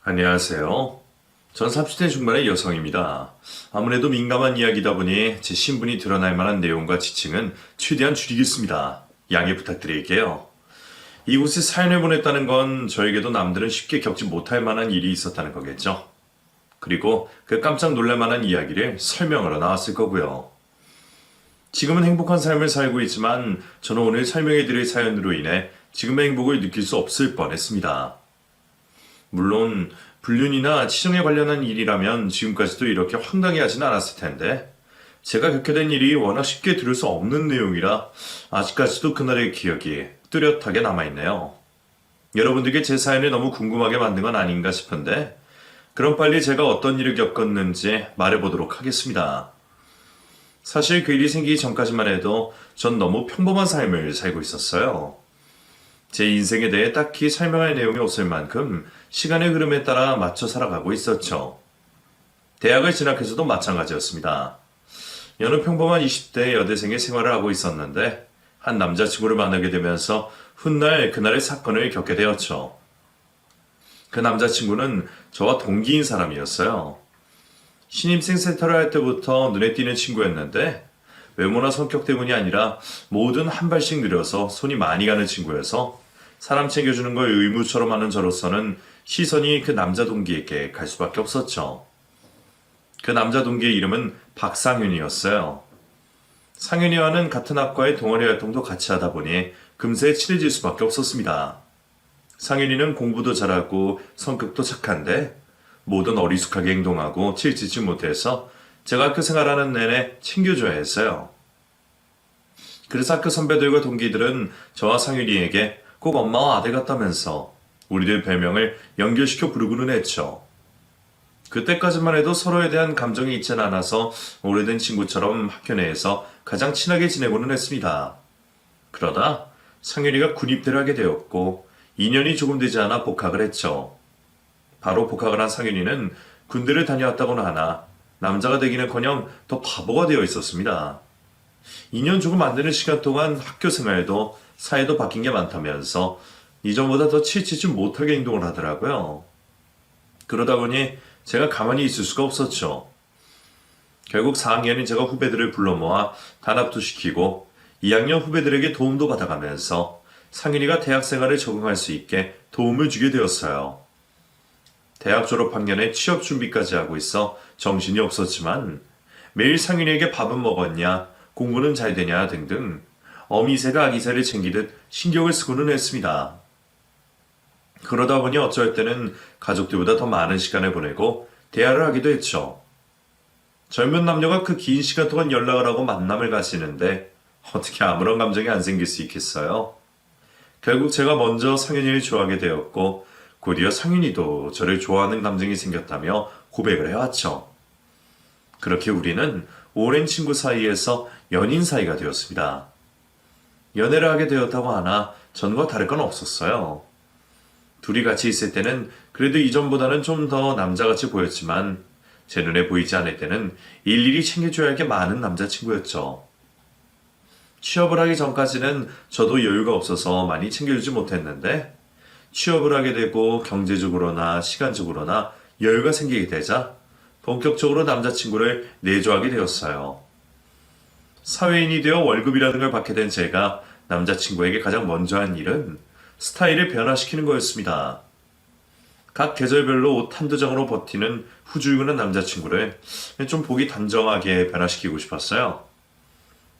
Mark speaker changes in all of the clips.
Speaker 1: 안녕하세요. 전 30대 중반의 여성입니다. 아무래도 민감한 이야기다 보니 제 신분이 드러날 만한 내용과 지칭은 최대한 줄이겠습니다. 양해 부탁드릴게요. 이곳에 사연을 보냈다는 건 저에게도 남들은 쉽게 겪지 못할 만한 일이 있었다는 거겠죠. 그리고 그 깜짝 놀랄 만한 이야기를 설명하러 나왔을 거고요. 지금은 행복한 삶을 살고 있지만 저는 오늘 설명해드릴 사연으로 인해 지금의 행복을 느낄 수 없을 뻔했습니다. 물론 불륜이나 치정에 관련한 일이라면 지금까지도 이렇게 황당해하진 않았을 텐데 제가 겪게 된 일이 워낙 쉽게 들을 수 없는 내용이라 아직까지도 그날의 기억이 뚜렷하게 남아있네요. 여러분들께 제 사연을 너무 궁금하게 만든 건 아닌가 싶은데 그럼 빨리 제가 어떤 일을 겪었는지 말해보도록 하겠습니다. 사실 그 일이 생기기 전까지만 해도 전 너무 평범한 삶을 살고 있었어요. 제 인생에 대해 딱히 설명할 내용이 없을 만큼 시간의 흐름에 따라 맞춰 살아가고 있었죠. 대학을 진학해서도 마찬가지였습니다. 여느 평범한 20대 여대생의 생활을 하고 있었는데 한 남자친구를 만나게 되면서 훗날 그날의 사건을 겪게 되었죠. 그 남자친구는 저와 동기인 사람이었어요. 신입생 센터를 할 때부터 눈에 띄는 친구였는데 외모나 성격 때문이 아니라 뭐든 한 발씩 느려서 손이 많이 가는 친구여서 사람 챙겨주는 걸 의무처럼 하는 저로서는 시선이 그 남자 동기에게 갈 수밖에 없었죠. 그 남자 동기의 이름은 박상윤이었어요. 상윤이와는 같은 학과의 동아리 활동도 같이 하다 보니 금세 친해질 수밖에 없었습니다. 상윤이는 공부도 잘하고 성격도 착한데 뭐든 어리숙하게 행동하고 치우치지 못해서 제가 학교 생활하는 내내 챙겨줘야 했어요. 그래서 학교 선배들과 동기들은 저와 상윤이에게 꼭 엄마와 아들 같다면서 우리들 별명을 연결시켜 부르고는 했죠. 그때까지만 해도 서로에 대한 감정이 있지는 않아서 오래된 친구처럼 학교 내에서 가장 친하게 지내고는 했습니다. 그러다 상윤이가 군입대를 하게 되었고 2년이 조금 되지 않아 복학을 했죠. 바로 복학을 한 상윤이는 군대를 다녀왔다고는 하나 남자가 되기는커녕 더 바보가 되어 있었습니다. 2년 조금 안 되는 시간 동안 학교 생활도 사회도 바뀐 게 많다면서 이전보다 더 치치지 못하게 행동을 하더라고요. 그러다 보니 제가 가만히 있을 수가 없었죠. 결국 4학년인 제가 후배들을 불러 모아 단합도 시키고 2학년 후배들에게 도움도 받아가면서 상윤이가 대학 생활에 적응할 수 있게 도움을 주게 되었어요. 대학 졸업 학년에 취업 준비까지 하고 있어 정신이 없었지만 매일 상윤이에게 밥은 먹었냐, 공부는 잘 되냐 등등 어미새가 아기새를 챙기듯 신경을 쓰고는 했습니다. 그러다 보니 어쩔 때는 가족들보다 더 많은 시간을 보내고 대화를 하기도 했죠. 젊은 남녀가 그 긴 시간 동안 연락을 하고 만남을 가지는데 어떻게 아무런 감정이 안 생길 수 있겠어요? 결국 제가 먼저 상윤이를 좋아하게 되었고 곧이어 상윤이도 저를 좋아하는 감정이 생겼다며 고백을 해왔죠. 그렇게 우리는 오랜 친구 사이에서 연인 사이가 되었습니다. 연애를 하게 되었다고 하나 전과 다를 건 없었어요. 둘이 같이 있을 때는 그래도 이전보다는 좀 더 남자같이 보였지만 제 눈에 보이지 않을 때는 일일이 챙겨줘야 할 게 많은 남자친구였죠. 취업을 하기 전까지는 저도 여유가 없어서 많이 챙겨주지 못했는데 취업을 하게 되고 경제적으로나 시간적으로나 여유가 생기게 되자 본격적으로 남자친구를 내조하게 되었어요. 사회인이 되어 월급이라는 걸 받게 된 제가 남자친구에게 가장 먼저 한 일은 스타일을 변화시키는 거였습니다. 각 계절별로 옷 한두 장으로 버티는 후줄근한 남자친구를 좀 보기 단정하게 변화시키고 싶었어요.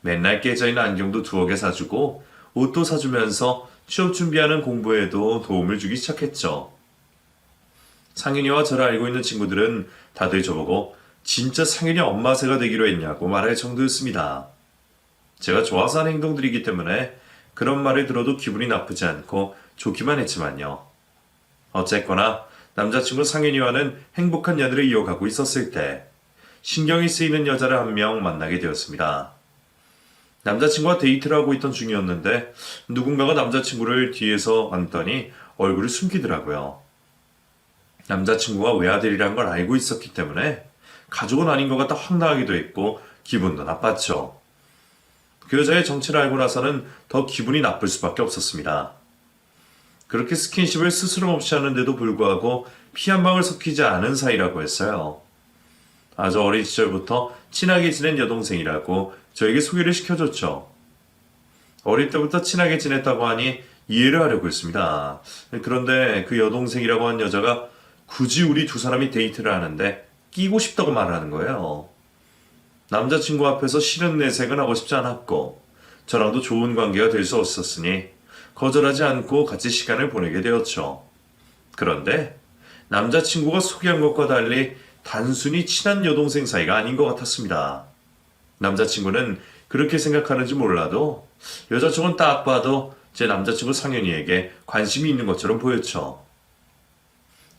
Speaker 1: 맨날 깨져있는 안경도 두어 개 사주고 옷도 사주면서 취업 준비하는 공부에도 도움을 주기 시작했죠. 상윤이와 저를 알고 있는 친구들은 다들 저보고 진짜 상윤이 엄마새가 되기로 했냐고 말할 정도였습니다. 제가 좋아서 하는 행동들이기 때문에 그런 말을 들어도 기분이 나쁘지 않고 좋기만 했지만요. 어쨌거나 남자친구 상윤이와는 행복한 연애를 이어가고 있었을 때 신경이 쓰이는 여자를 한 명 만나게 되었습니다. 남자친구와 데이트를 하고 있던 중이었는데 누군가가 남자친구를 뒤에서 앉더니 얼굴을 숨기더라고요. 남자친구가 외아들이란 걸 알고 있었기 때문에 가족은 아닌 것 같아 황당하기도 했고 기분도 나빴죠. 그 여자의 정체를 알고 나서는 더 기분이 나쁠 수밖에 없었습니다. 그렇게 스킨십을 스스럼 없이 하는데도 불구하고 피 한 방울 섞이지 않은 사이라고 했어요. 아주 어린 시절부터 친하게 지낸 여동생이라고 저에게 소개를 시켜줬죠. 어릴 때부터 친하게 지냈다고 하니 이해를 하려고 했습니다. 그런데 그 여동생이라고 한 여자가 굳이 우리 두 사람이 데이트를 하는데 끼고 싶다고 말하는 거예요. 남자친구 앞에서 싫은 내색은 하고 싶지 않았고 저랑도 좋은 관계가 될 수 없었으니 거절하지 않고 같이 시간을 보내게 되었죠. 그런데 남자친구가 소개한 것과 달리 단순히 친한 여동생 사이가 아닌 것 같았습니다. 남자친구는 그렇게 생각하는지 몰라도 여자 쪽은 딱 봐도 제 남자친구 상현이에게 관심이 있는 것처럼 보였죠.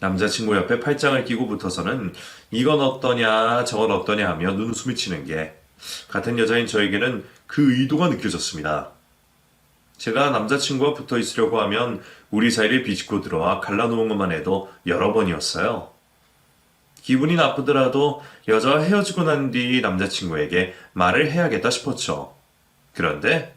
Speaker 1: 남자친구 옆에 팔짱을 끼고 붙어서는 이건 어떠냐 저건 어떠냐 하며 눈웃음을 치는 게 같은 여자인 저에게는 그 의도가 느껴졌습니다. 제가 남자친구와 붙어 있으려고 하면 우리 사이를 비집고 들어와 갈라놓은 것만 해도 여러 번이었어요. 기분이 나쁘더라도 여자와 헤어지고 난 뒤 남자친구에게 말을 해야겠다 싶었죠. 그런데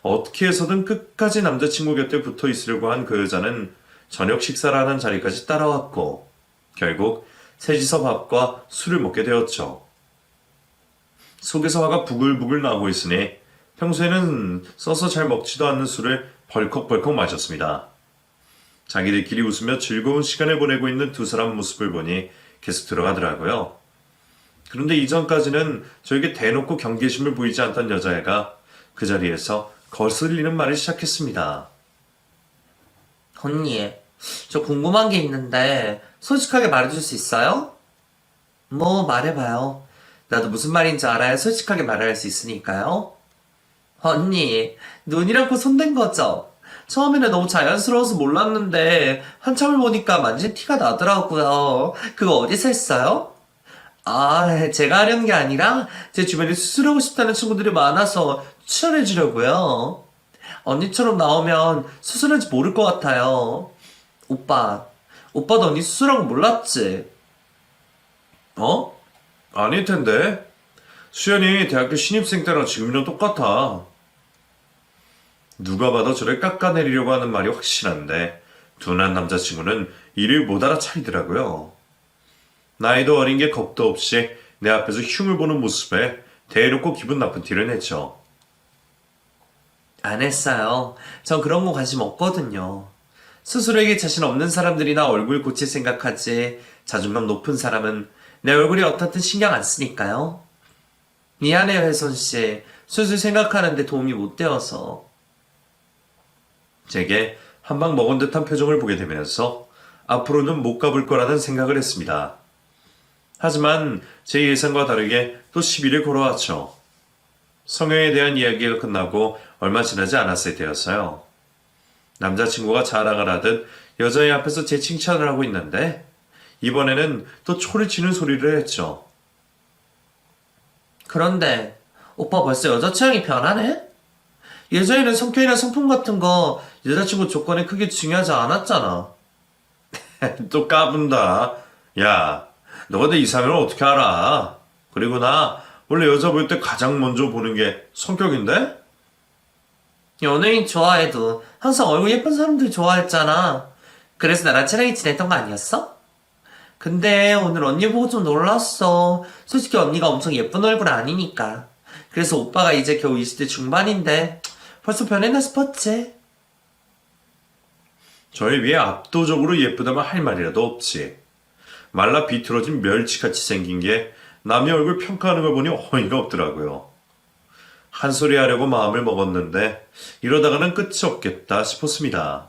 Speaker 1: 어떻게 해서든 끝까지 남자친구 곁에 붙어 있으려고 한 그 여자는 저녁 식사를 하는 자리까지 따라왔고 결국 셋이서 밥과 술을 먹게 되었죠. 속에서 화가 부글부글 나고 있으니 평소에는 써서 잘 먹지도 않는 술을 벌컥벌컥 마셨습니다. 자기들끼리 웃으며 즐거운 시간을 보내고 있는 두 사람 모습을 보니 계속 들어가더라고요. 그런데 이전까지는 저에게 대놓고 경계심을 보이지 않던 여자애가 그 자리에서 거슬리는 말을 시작했습니다.
Speaker 2: 언니, 저 궁금한 게 있는데 솔직하게 말해줄 수 있어요? 뭐 말해봐요. 나도 무슨 말인지 알아야 솔직하게 말을 할 수 있으니까요. 언니, 눈이랑 코 손댄 거죠? 처음에는 너무 자연스러워서 몰랐는데 한참을 보니까 만진 티가 나더라고요. 그거 어디서 했어요? 아, 제가 하려는 게 아니라 제 주변에 수술하고 싶다는 친구들이 많아서 추천해 주려고요. 언니처럼 나오면 수술한지 모를 것 같아요. 오빠도 언니 수술한 거 몰랐지?
Speaker 1: 어? 아닐 텐데. 수연이 대학교 신입생 때랑 지금이랑 똑같아. 누가 봐도 저를 깎아내리려고 하는 말이 확실한데 둔한 남자친구는 이를 못 알아차리더라고요. 나이도 어린 게 겁도 없이 내 앞에서 흉을 보는 모습에 대놓고 기분 나쁜 티를 냈죠.
Speaker 2: 안 했어요. 전 그런 거 관심 없거든요. 스스로에게 자신 없는 사람들이나 얼굴 고칠 생각하지 자존감 높은 사람은 내 얼굴이 어떻든 신경 안 쓰니까요. 미안해요, 혜선씨. 수술 생각하는데 도움이 못 되어서.
Speaker 1: 제게 한 방 먹은 듯한 표정을 보게 되면서 앞으로는 못 가볼 거라는 생각을 했습니다. 하지만 제 예상과 다르게 또 시비를 걸어왔죠. 성형에 대한 이야기가 끝나고 얼마 지나지 않았을 때였어요. 남자친구가 자랑을 하듯 여자애 앞에서 제 칭찬을 하고 있는데 이번에는 또 초를 치는 소리를 했죠.
Speaker 2: 그런데 오빠 벌써 여자 취향이 변하네? 예전에는 성격이나 성품 같은 거 여자친구 조건에 크게 중요하지 않았잖아.
Speaker 1: 또 까분다. 야, 너가 내 이상형을 어떻게 알아? 그리고 나 원래 여자 볼 때 가장 먼저 보는 게 성격인데?
Speaker 2: 연예인 좋아해도 항상 얼굴 예쁜 사람들 좋아했잖아. 그래서 나랑 친하게 지냈던 거 아니었어? 근데 오늘 언니 보고 좀 놀랐어. 솔직히 언니가 엄청 예쁜 얼굴 아니니까. 그래서 오빠가 이제 겨우 20대 중반인데 벌써 변했나 싶었지.
Speaker 1: 저에 비해 압도적으로 예쁘다면 할 말이라도 없지. 말라 비틀어진 멸치같이 생긴 게 남의 얼굴 평가하는 걸 보니 어이가 없더라고요. 한 소리 하려고 마음을 먹었는데 이러다가는 끝이 없겠다 싶었습니다.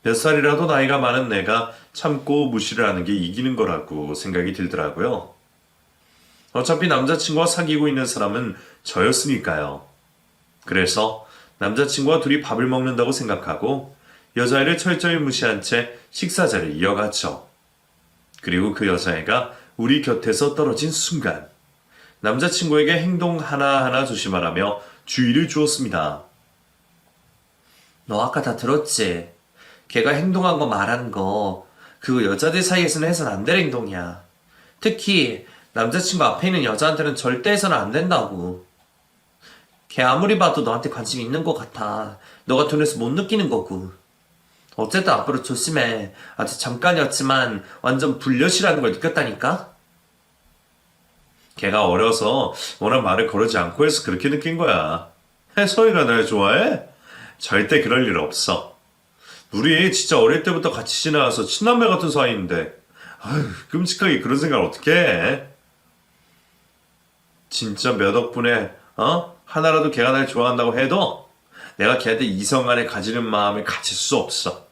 Speaker 1: 몇 살이라도 나이가 많은 내가 참고 무시를 하는 게 이기는 거라고 생각이 들더라고요. 어차피 남자친구와 사귀고 있는 사람은 저였으니까요. 그래서 남자친구와 둘이 밥을 먹는다고 생각하고 여자애를 철저히 무시한 채 식사자를 이어갔죠. 그리고 그 여자애가 우리 곁에서 떨어진 순간 남자친구에게 행동 하나하나 조심하라며 주의를 주었습니다.
Speaker 2: 너 아까 다 들었지? 걔가 행동한 거 말한 거 그거 여자들 사이에서는 해서는 안 될 행동이야. 특히 남자친구 앞에 있는 여자한테는 절대 해서는 안 된다고. 걔 아무리 봐도 너한테 관심 있는 것 같아. 너 같은 애서 못 느끼는 거고. 어쨌든 앞으로 조심해. 아주 잠깐이었지만 완전 불려시라는 걸 느꼈다니까?
Speaker 1: 걔가 어려서 워낙 말을 거르지 않고 해서 그렇게 느낀 거야. 혜선이가 날 좋아해? 절대 그럴 일 없어. 우리 진짜 어릴 때부터 같이 지나와서 친남매 같은 사이인데 아휴 끔찍하게 그런 생각을 어떻게 해? 진짜 몇 억분에 하나라도 걔가 날 좋아한다고 해도 내가 걔한테 이성 간에 가지는 마음을 가질 수 없어.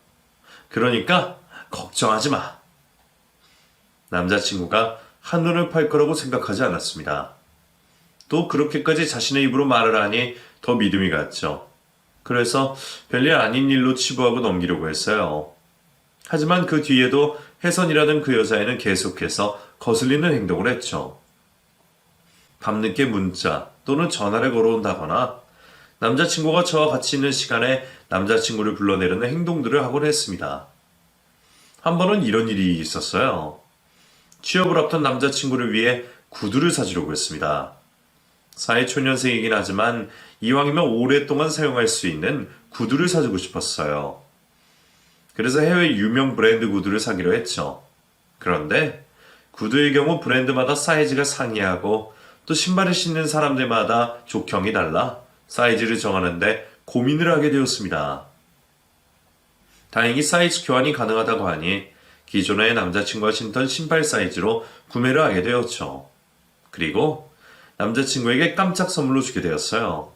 Speaker 1: 그러니까 걱정하지 마. 남자친구가 한눈을 팔 거라고 생각하지 않았습니다. 또 그렇게까지 자신의 입으로 말을 하니 더 믿음이 갔죠. 그래서 별일 아닌 일로 치부하고 넘기려고 했어요. 하지만 그 뒤에도 혜선이라는 그 여자애는 계속해서 거슬리는 행동을 했죠. 밤늦게 문자 또는 전화를 걸어온다거나 남자친구가 저와 같이 있는 시간에 남자친구를 불러내려는 행동들을 하곤 했습니다. 한 번은 이런 일이 있었어요. 취업을 앞둔 남자친구를 위해 구두를 사주려고 했습니다. 사회초년생이긴 하지만 이왕이면 오랫동안 사용할 수 있는 구두를 사주고 싶었어요. 그래서 해외 유명 브랜드 구두를 사기로 했죠. 그런데 구두의 경우 브랜드마다 사이즈가 상이하고 또 신발을 신는 사람들마다 족형이 달라 사이즈를 정하는데 고민을 하게 되었습니다. 다행히 사이즈 교환이 가능하다고 하니 기존의 남자친구가 신던 신발 사이즈로 구매를 하게 되었죠. 그리고 남자친구에게 깜짝 선물로 주게 되었어요.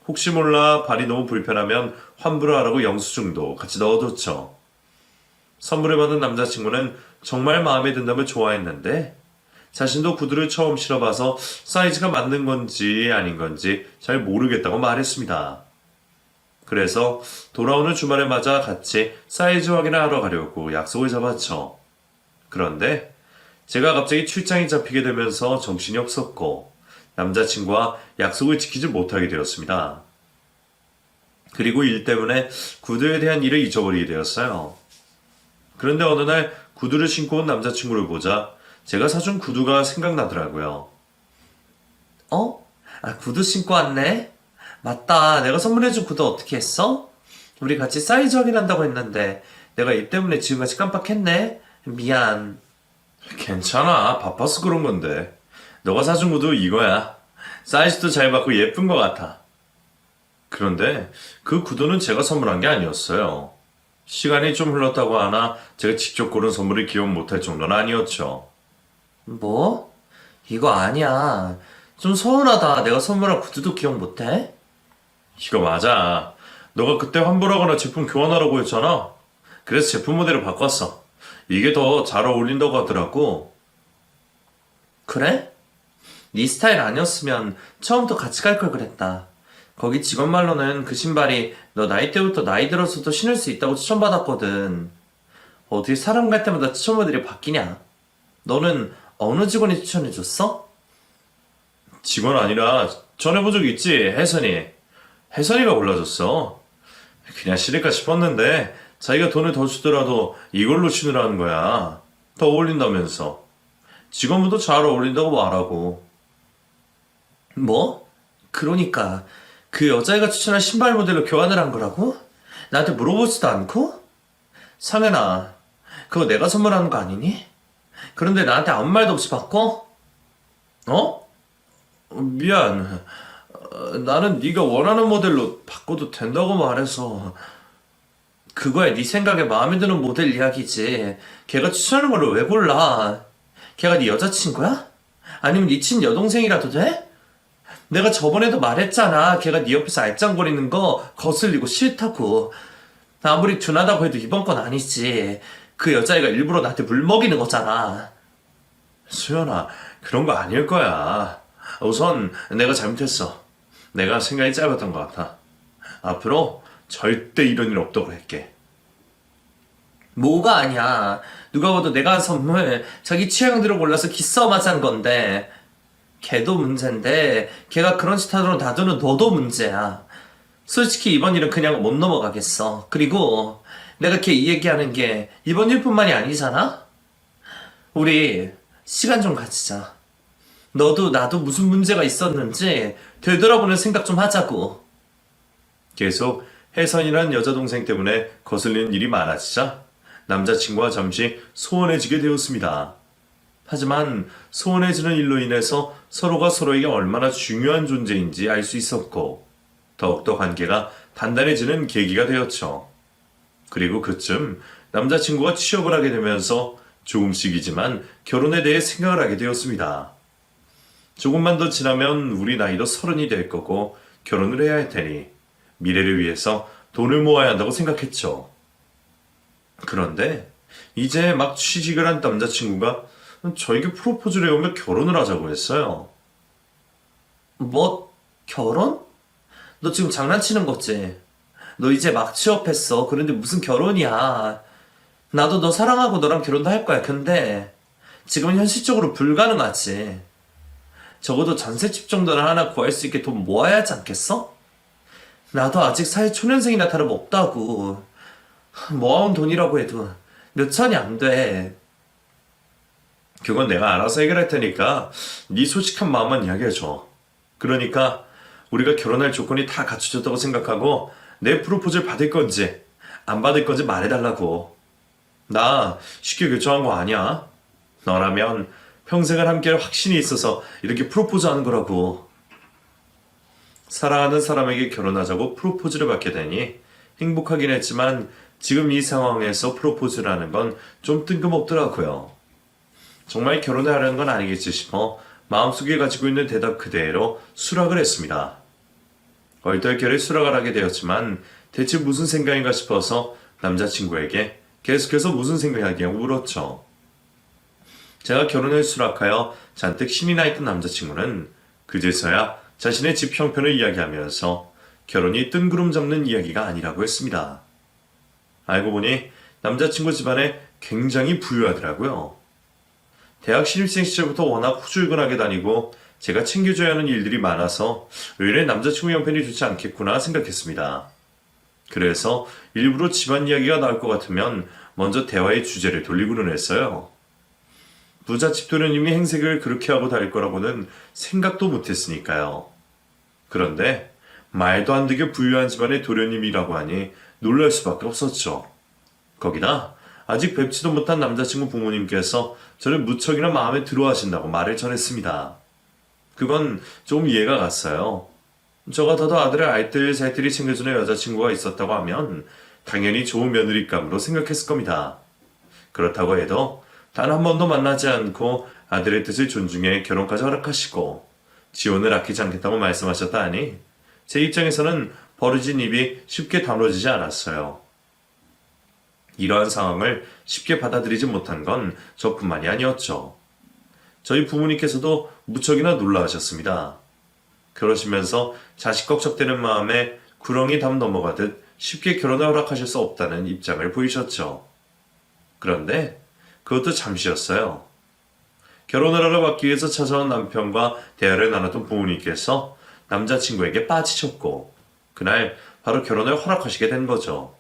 Speaker 1: 혹시 몰라 발이 너무 불편하면 환불을 하라고 영수증도 같이 넣어뒀죠. 선물을 받은 남자친구는 정말 마음에 든다며 좋아했는데 자신도 구두를 처음 신어봐서 사이즈가 맞는 건지 아닌 건지 잘 모르겠다고 말했습니다. 그래서 돌아오는 주말을 맞아 같이 사이즈 확인을 하러 가려고 약속을 잡았죠. 그런데 제가 갑자기 출장이 잡히게 되면서 정신이 없었고 남자친구와 약속을 지키지 못하게 되었습니다. 그리고 일 때문에 구두에 대한 일을 잊어버리게 되었어요. 그런데 어느 날 구두를 신고 온 남자친구를 보자 제가 사준 구두가 생각나더라고요.
Speaker 2: 구두 신고 왔네? 맞다. 내가 선물해준 구두 어떻게 했어? 우리 같이 사이즈 확인한다고 했는데 내가 이 때문에 지금까지 깜빡했네. 미안.
Speaker 1: 괜찮아. 바빠서 그런 건데. 너가 사준 구두 이거야. 사이즈도 잘 맞고 예쁜 것 같아. 그런데 그 구두는 제가 선물한 게 아니었어요. 시간이 좀 흘렀다고 하나 제가 직접 고른 선물을 기억 못할 정도는 아니었죠.
Speaker 2: 뭐? 이거 아니야. 좀 서운하다. 내가 선물한 구두도 기억 못해?
Speaker 1: 이거 맞아. 너가 그때 환불하거나 제품 교환하라고 했잖아. 그래서 제품 모델을 바꿨어. 이게 더 잘 어울린다고 하더라고.
Speaker 2: 그래? 네 스타일 아니었으면 처음부터 같이 갈 걸 그랬다. 거기 직원 말로는 그 신발이 너 나이 때부터 나이 들어서도 신을 수 있다고 추천받았거든. 어떻게 사람 갈 때마다 추천 모델이 바뀌냐? 너는 어느 직원이 추천해줬어?
Speaker 1: 직원 아니라 전해본 적 있지, 혜선이. 혜선이가 골라줬어. 그냥 신을까 싶었는데 자기가 돈을 더 주더라도 이걸로 신으라는 거야. 더 어울린다면서. 직원분도 잘 어울린다고 말하고.
Speaker 2: 뭐? 그러니까 그 여자애가 추천한 신발 모델로 교환을 한 거라고? 나한테 물어보지도 않고? 상현아, 그거 내가 선물하는 거 아니니? 그런데 나한테 아무 말도 없이 바꿔?
Speaker 1: 미안. 나는 네가 원하는 모델로 바꿔도 된다고 말해서.
Speaker 2: 그거야 네 생각에 마음에 드는 모델 이야기지. 걔가 추천하는 걸 왜 골라? 걔가 네 여자친구야? 아니면 네 친여동생이라도 돼? 내가 저번에도 말했잖아. 걔가 네 옆에서 알짱거리는 거 거슬리고 싫다고. 아무리 둔하다고 해도 이번 건 아니지. 그 여자애가 일부러 나한테 물 먹이는 거잖아.
Speaker 1: 수연아, 그런 거 아닐 거야. 우선 내가 잘못했어. 내가 생각이 짧았던 것 같아. 앞으로 절대 이런 일 없도록 할게.
Speaker 2: 뭐가 아니야. 누가 봐도 내가 한 선물 자기 취향대로 골라서 기싸움하자는 건데. 걔도 문제인데 걔가 그런 짓 하도록 놔두는 너도 문제야. 솔직히 이번 일은 그냥 못 넘어가겠어. 그리고 내가 걔 이 얘기하는 게 이번 일뿐만이 아니잖아? 우리 시간 좀 가지자. 너도 나도 무슨 문제가 있었는지 되돌아보는 생각 좀 하자고.
Speaker 1: 계속 혜선이란 여자 동생 때문에 거슬리는 일이 많아지자 남자친구와 잠시 소원해지게 되었습니다. 하지만 소원해지는 일로 인해서 서로가 서로에게 얼마나 중요한 존재인지 알 수 있었고 더욱더 관계가 단단해지는 계기가 되었죠. 그리고 그쯤 남자친구가 취업을 하게 되면서 조금씩이지만 결혼에 대해 생각을 하게 되었습니다. 조금만 더 지나면 우리 나이도 30이 될 거고 결혼을 해야 할 테니 미래를 위해서 돈을 모아야 한다고 생각했죠. 그런데 이제 막 취직을 한 남자친구가 저에게 프로포즈를 해오며 결혼을 하자고 했어요.
Speaker 2: 뭐, 결혼? 너 지금 장난치는 거지? 너 이제 막 취업했어. 그런데 무슨 결혼이야. 나도 너 사랑하고 너랑 결혼도 할 거야. 근데 지금은 현실적으로 불가능하지. 적어도 전셋집 정도는 하나 구할 수 있게 돈 모아야 하지 않겠어? 나도 아직 사회 초년생이나 다름없다고. 모아온 돈이라고 해도 몇 천이 안 돼.
Speaker 1: 그건 내가 알아서 해결할 테니까 네 솔직한 마음만 이야기해줘. 그러니까 우리가 결혼할 조건이 다 갖춰졌다고 생각하고 내 프로포즈를 받을 건지 안 받을 건지 말해달라고. 나 쉽게 결정한 거 아니야. 너라면 평생을 함께할 확신이 있어서 이렇게 프로포즈하는 거라고. 사랑하는 사람에게 결혼하자고 프로포즈를 받게 되니 행복하긴 했지만 지금 이 상황에서 프로포즈라는 건 좀 뜬금없더라고요. 정말 결혼을 하려는 건 아니겠지 싶어 마음속에 가지고 있는 대답 그대로 수락을 했습니다. 얼떨결에 수락을 하게 되었지만 대체 무슨 생각인가 싶어서 남자친구에게 계속해서 무슨 생각이냐고 물었죠. 제가 결혼을 수락하여 잔뜩 신이 나 있던 남자친구는 그제서야 자신의 집 형편을 이야기하면서 결혼이 뜬구름 잡는 이야기가 아니라고 했습니다. 알고 보니 남자친구 집안에 굉장히 부유하더라고요. 대학 신입생 시절부터 워낙 후줄근하게 다니고 제가 챙겨줘야 하는 일들이 많아서 의뢰 남자친구 형편이 좋지 않겠구나 생각했습니다. 그래서 일부러 집안 이야기가 나올 것 같으면 먼저 대화의 주제를 돌리고는 했어요. 부잣집 도련님이 행색을 그렇게 하고 다닐 거라고는 생각도 못했으니까요. 그런데 말도 안 되게 부유한 집안의 도련님이라고 하니 놀랄 수밖에 없었죠. 거기다 아직 뵙지도 못한 남자친구 부모님께서 저를 무척이나 마음에 들어 하신다고 말을 전했습니다. 그건 좀 이해가 갔어요. 저 같아도 아들을 알뜰살뜰히 챙겨주는 여자친구가 있었다고 하면 당연히 좋은 며느리감으로 생각했을 겁니다. 그렇다고 해도 단 한 번도 만나지 않고 아들의 뜻을 존중해 결혼까지 허락하시고 지원을 아끼지 않겠다고 말씀하셨다 하니 제 입장에서는 버려진 입이 쉽게 다물어지지 않았어요. 이러한 상황을 쉽게 받아들이지 못한 건 저뿐만이 아니었죠. 저희 부모님께서도 무척이나 놀라하셨습니다. 그러시면서 자식 걱정되는 마음에 구렁이 담 넘어가듯 쉽게 결혼을 허락하실 수 없다는 입장을 보이셨죠. 그런데 그것도 잠시였어요. 결혼을 하러 받기 위해서 찾아온 남편과 대화를 나눴던 부모님께서 남자친구에게 빠지셨고 그날 바로 결혼을 허락하시게 된 거죠.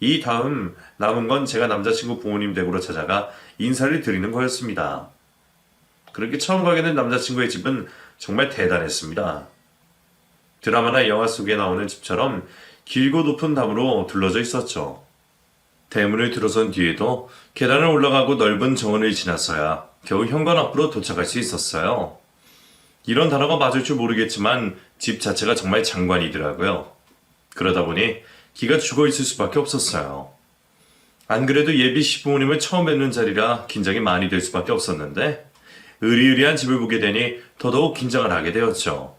Speaker 1: 이 다음 남은 건 제가 남자친구 부모님 댁으로 찾아가 인사를 드리는 거였습니다. 그렇게 처음 가게 된 남자친구의 집은 정말 대단했습니다. 드라마나 영화 속에 나오는 집처럼 길고 높은 담으로 둘러져 있었죠. 대문을 들어선 뒤에도 계단을 올라가고 넓은 정원을 지나서야 겨우 현관 앞으로 도착할 수 있었어요. 이런 단어가 맞을 줄 모르겠지만 집 자체가 정말 장관이더라고요. 그러다 보니 기가 죽어 있을 수밖에 없었어요. 안 그래도 예비 시부모님을 처음 뵙는 자리라 긴장이 많이 될 수밖에 없었는데 으리으리한 집을 보게 되니 더더욱 긴장을 하게 되었죠.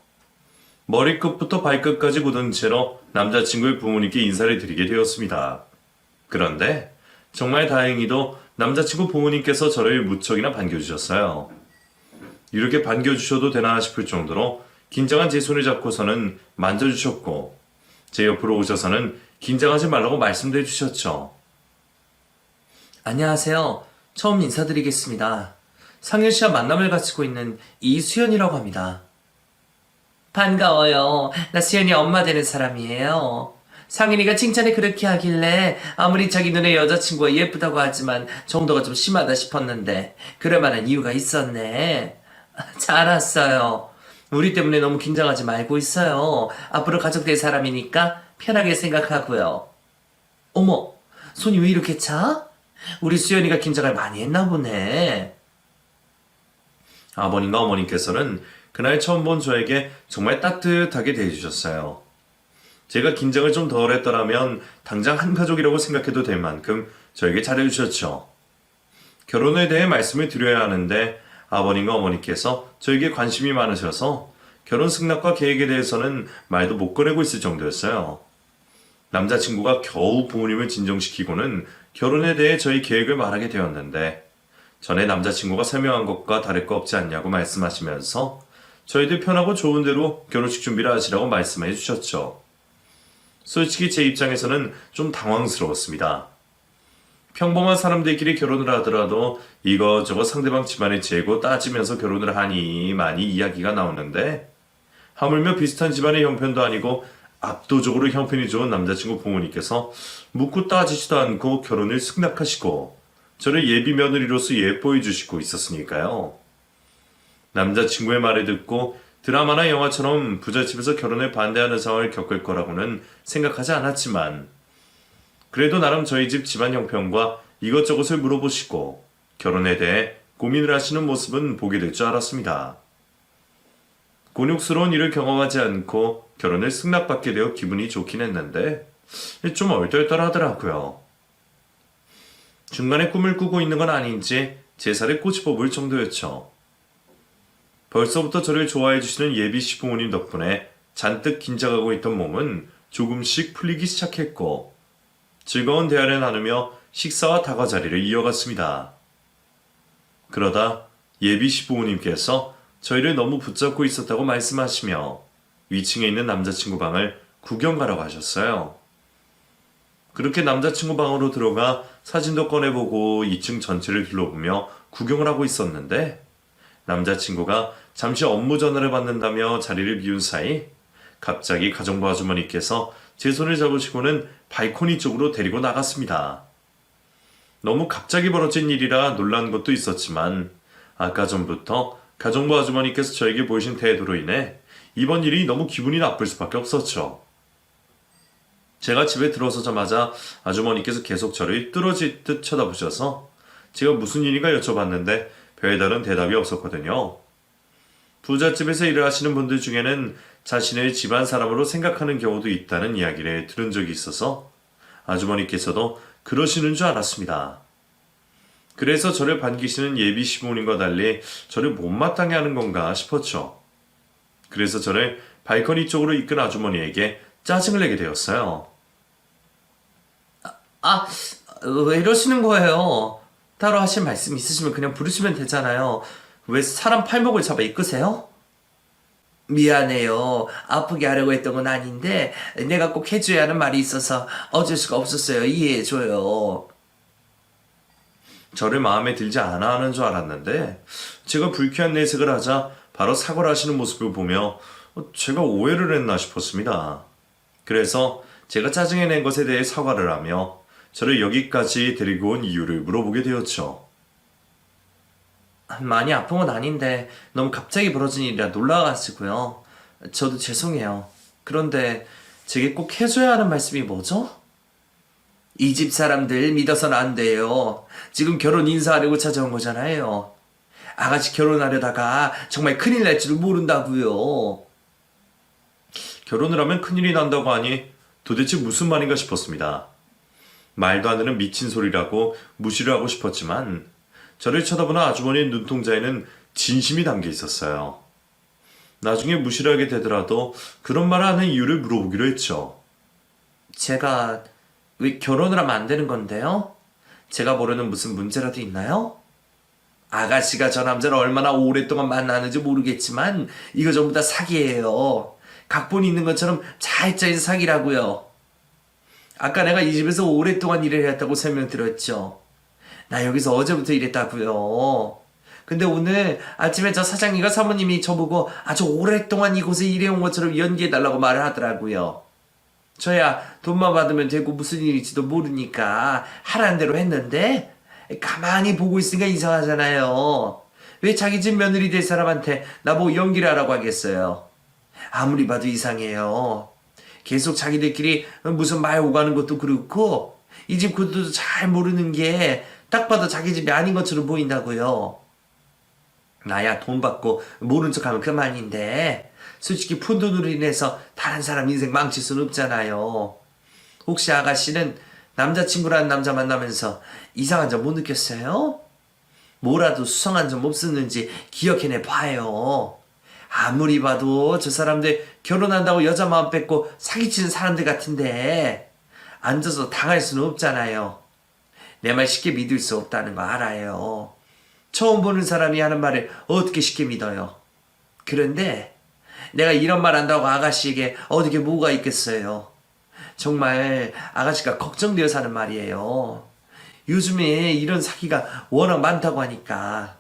Speaker 1: 머리끝부터 발끝까지 굳은 채로 남자친구의 부모님께 인사를 드리게 되었습니다. 그런데 정말 다행히도 남자친구 부모님께서 저를 무척이나 반겨주셨어요. 이렇게 반겨주셔도 되나 싶을 정도로 긴장한 제 손을 잡고서는 만져주셨고 제 옆으로 오셔서는 긴장하지 말라고 말씀도 해주셨죠.
Speaker 2: 안녕하세요. 처음 인사드리겠습니다. 상윤 씨와 만남을 가지고 있는 이수연이라고 합니다. 반가워요. 나 수연이 엄마 되는 사람이에요. 상윤이가 칭찬을 그렇게 하길래 아무리 자기 눈에 여자친구가 예쁘다고 하지만 정도가 좀 심하다 싶었는데 그럴 만한 이유가 있었네. 잘 왔어요. 우리 때문에 너무 긴장하지 말고 있어요. 앞으로 가족 될 사람이니까 편하게 생각하고요. 어머, 손이 왜 이렇게 차? 우리 수연이가 긴장을 많이 했나 보네.
Speaker 1: 아버님과 어머님께서는 그날 처음 본 저에게 정말 따뜻하게 대해주셨어요. 제가 긴장을 좀 덜 했더라면 당장 한 가족이라고 생각해도 될 만큼 저에게 잘해주셨죠. 결혼에 대해 말씀을 드려야 하는데 아버님과 어머니께서 저에게 관심이 많으셔서 결혼 승낙과 계획에 대해서는 말도 못 꺼내고 있을 정도였어요. 남자친구가 겨우 부모님을 진정시키고는 결혼에 대해 저희 계획을 말하게 되었는데 전에 남자친구가 설명한 것과 다를 거 없지 않냐고 말씀하시면서 저희들 편하고 좋은 대로 결혼식 준비를 하시라고 말씀해 주셨죠. 솔직히 제 입장에서는 좀 당황스러웠습니다. 평범한 사람들끼리 결혼을 하더라도 이것저것 상대방 집안을 재고 따지면서 결혼을 하니 많이 이야기가 나오는데 하물며 비슷한 집안의 형편도 아니고 압도적으로 형편이 좋은 남자친구 부모님께서 묻고 따지지도 않고 결혼을 승낙하시고 저를 예비 며느리로서 예뻐해 주시고 있었으니까요. 남자친구의 말을 듣고 드라마나 영화처럼 부잣집에서 결혼을 반대하는 상황을 겪을 거라고는 생각하지 않았지만 그래도 나름 저희 집 집안 형편과 이것저것을 물어보시고 결혼에 대해 고민을 하시는 모습은 보게 될 줄 알았습니다. 곤욕스러운 일을 경험하지 않고 결혼을 승낙받게 되어 기분이 좋긴 했는데 좀 얼떨떨하더라고요. 중간에 꿈을 꾸고 있는 건 아닌지 제살에 꽃이 뽑을 정도였죠. 벌써부터 저를 좋아해 주시는 예비 시부모님 덕분에 잔뜩 긴장하고 있던 몸은 조금씩 풀리기 시작했고 즐거운 대화를 나누며 식사와 다과 자리를 이어갔습니다. 그러다 예비 시부모님께서 저희를 너무 붙잡고 있었다고 말씀하시며 위층에 있는 남자친구 방을 구경 가라고 하셨어요. 그렇게 남자친구 방으로 들어가 사진도 꺼내보고 2층 전체를 둘러보며 구경을 하고 있었는데 남자친구가 잠시 업무 전화를 받는다며 자리를 비운 사이 갑자기 가정부 아주머니께서 제 손을 잡으시고는 발코니 쪽으로 데리고 나갔습니다. 너무 갑자기 벌어진 일이라 놀란 것도 있었지만 아까 전부터 가정부 아주머니께서 저에게 보이신 태도로 인해 이번 일이 너무 기분이 나쁠 수밖에 없었죠. 제가 집에 들어서자마자 아주머니께서 계속 저를 뚫어지듯 쳐다보셔서 제가 무슨 일인가 여쭤봤는데 별다른 대답이 없었거든요. 부잣집에서 일을 하시는 분들 중에는 자신을 집안 사람으로 생각하는 경우도 있다는 이야기를 들은 적이 있어서 아주머니께서도 그러시는 줄 알았습니다. 그래서 저를 반기시는 예비 시부모님과 달리 저를 못마땅해 하는 건가 싶었죠. 그래서 저를 발코니 쪽으로 이끈 아주머니에게 짜증을 내게 되었어요.
Speaker 2: 왜 이러시는 거예요? 따로 하실 말씀 있으시면 그냥 부르시면 되잖아요. 왜 사람 팔목을 잡아 이끄세요? 미안해요. 아프게 하려고 했던 건 아닌데 내가 꼭 해줘야 하는 말이 있어서 어쩔 수가 없었어요. 이해해줘요.
Speaker 1: 저를 마음에 들지 않아 하는 줄 알았는데 제가 불쾌한 내색을 하자 바로 사과를 하시는 모습을 보며 제가 오해를 했나 싶었습니다. 그래서 제가 짜증을 낸 것에 대해 사과를 하며 저를 여기까지 데리고 온 이유를 물어보게 되었죠.
Speaker 2: 많이 아픈 건 아닌데 너무 갑자기 벌어진 일이라 놀라가지고요. 저도 죄송해요. 그런데 제게 꼭 해줘야 하는 말씀이 뭐죠? 이 집 사람들 믿어서는 안 돼요. 지금 결혼 인사하려고 찾아온 거잖아요. 아가씨 결혼하려다가 정말 큰일 날 줄 모른다고요.
Speaker 1: 결혼을 하면 큰일이 난다고 하니 도대체 무슨 말인가 싶었습니다. 말도 안 되는 미친 소리라고 무시를 하고 싶었지만 저를 쳐다보는 아주머니의 눈동자에는 진심이 담겨 있었어요. 나중에 무시를 하게 되더라도 그런 말을 하는 이유를 물어보기로 했죠.
Speaker 2: 제가 왜 결혼을 하면 안 되는 건데요? 제가 모르는 무슨 문제라도 있나요? 아가씨가 저 남자를 얼마나 오랫동안 만나는지 모르겠지만 이거 전부 다 사기예요. 각본이 있는 것처럼 잘 짜인 사기라고요. 아까 내가 이 집에서 오랫동안 일을 했다고 설명드렸죠. 나 여기서 어제부터 일했다고요. 근데 오늘 아침에 저 사장님과 사모님이 저보고 아주 오랫동안 이곳에 일해온 것처럼 연기해달라고 말을 하더라고요. 저야 돈만 받으면 되고 무슨 일일지도 모르니까 하라는 대로 했는데 가만히 보고 있으니까 이상하잖아요. 왜 자기 집 며느리 될 사람한테 나보고 연기를 하라고 하겠어요. 아무리 봐도 이상해요. 계속 자기들끼리 무슨 말 오가는 것도 그렇고 이 집 구도도 잘 모르는 게 딱 봐도 자기 집이 아닌 것처럼 보인다고요. 나야 돈 받고 모른 척하면 그만인데 솔직히 푼돈으로 인해서 다른 사람 인생 망칠 순 없잖아요. 혹시 아가씨는 남자친구라는 남자 만나면서 이상한 점 못 느꼈어요? 뭐라도 수상한 점 없었는지 기억해내 봐요. 아무리 봐도 저 사람들 결혼한다고 여자 마음 뺏고 사기치는 사람들 같은데 앉아서 당할 수는 없잖아요. 내 말 쉽게 믿을 수 없다는 거 알아요. 처음 보는 사람이 하는 말을 어떻게 쉽게 믿어요. 그런데 내가 이런 말 한다고 아가씨에게 어떻게 뭐가 있겠어요. 정말 아가씨가 걱정되어서 하는 말이에요. 요즘에 이런 사기가 워낙 많다고 하니까.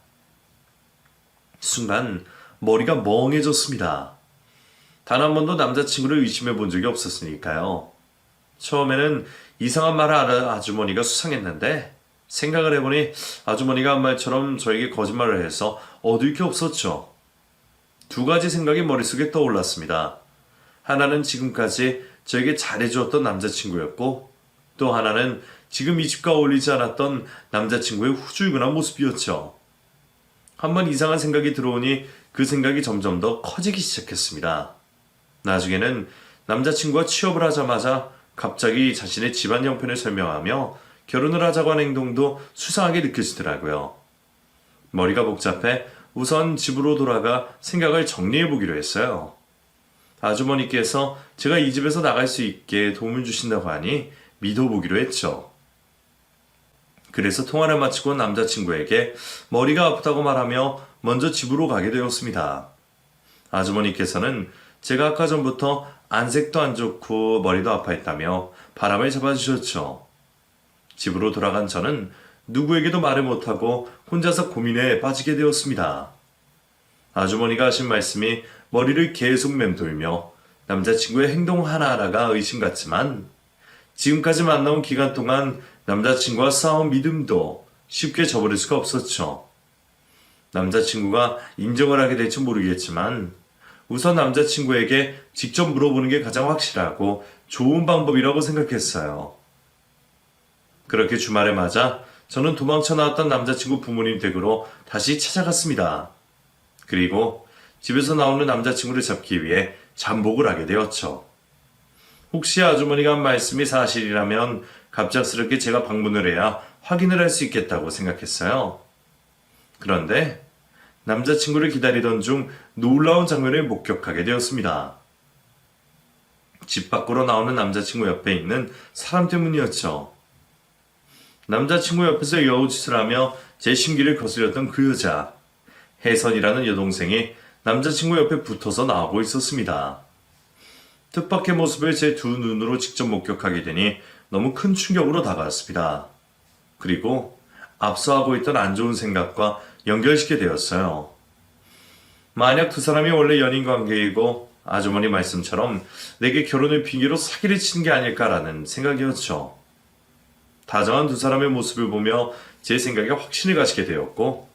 Speaker 1: 순간 머리가 멍해졌습니다. 단 한 번도 남자친구를 의심해 본 적이 없었으니까요. 처음에는 이상한 말을 하는 아주머니가 수상했는데 생각을 해보니 아주머니가 한 말처럼 저에게 거짓말을 해서 얻을 게 없었죠. 두 가지 생각이 머릿속에 떠올랐습니다. 하나는 지금까지 저에게 잘해주었던 남자친구였고 또 하나는 지금 이 집과 어울리지 않았던 남자친구의 후줄근한 모습이었죠. 한번 이상한 생각이 들어오니 그 생각이 점점 더 커지기 시작했습니다. 나중에는 남자친구가 취업을 하자마자 갑자기 자신의 집안 형편을 설명하며 결혼을 하자고 하는 행동도 수상하게 느껴지더라고요. 머리가 복잡해 우선 집으로 돌아가 생각을 정리해 보기로 했어요. 아주머니께서 제가 이 집에서 나갈 수 있게 도움을 주신다고 하니 믿어보기로 했죠. 그래서 통화를 마치고 남자친구에게 머리가 아프다고 말하며 먼저 집으로 가게 되었습니다. 아주머니께서는 제가 아까 전부터 안색도 안 좋고 머리도 아파했다며 바람을 잡아주셨죠. 집으로 돌아간 저는 누구에게도 말을 못하고 혼자서 고민에 빠지게 되었습니다. 아주머니가 하신 말씀이 머리를 계속 맴돌며 남자친구의 행동 하나하나가 의심 같지만 지금까지 만나온 기간 동안 남자친구와 쌓아온 믿음도 쉽게 저버릴 수가 없었죠. 남자친구가 인정을 하게 될지 모르겠지만 우선 남자친구에게 직접 물어보는 게 가장 확실하고 좋은 방법이라고 생각했어요. 그렇게 주말에 맞아 저는 도망쳐 나왔던 남자친구 부모님 댁으로 다시 찾아갔습니다. 그리고 집에서 나오는 남자친구를 잡기 위해 잠복을 하게 되었죠. 혹시 아주머니가 한 말씀이 사실이라면 갑작스럽게 제가 방문을 해야 확인을 할 수 있겠다고 생각했어요. 그런데 남자친구를 기다리던 중 놀라운 장면을 목격하게 되었습니다. 집 밖으로 나오는 남자친구 옆에 있는 사람 때문이었죠. 남자친구 옆에서 여우짓을 하며 제 심기를 거스렸던 그 여자, 혜선이라는 여동생이 남자친구 옆에 붙어서 나오고 있었습니다. 뜻밖의 모습을 제 두 눈으로 직접 목격하게 되니 너무 큰 충격으로 다가왔습니다. 그리고 앞서하고 있던 안 좋은 생각과 연결시게 되었어요. 만약 두 사람이 원래 연인 관계이고 아주머니 말씀처럼 내게 결혼을 핑계로 사기를 치는 게 아닐까라는 생각이었죠. 다정한 두 사람의 모습을 보며 제 생각에 확신을 가지게 되었고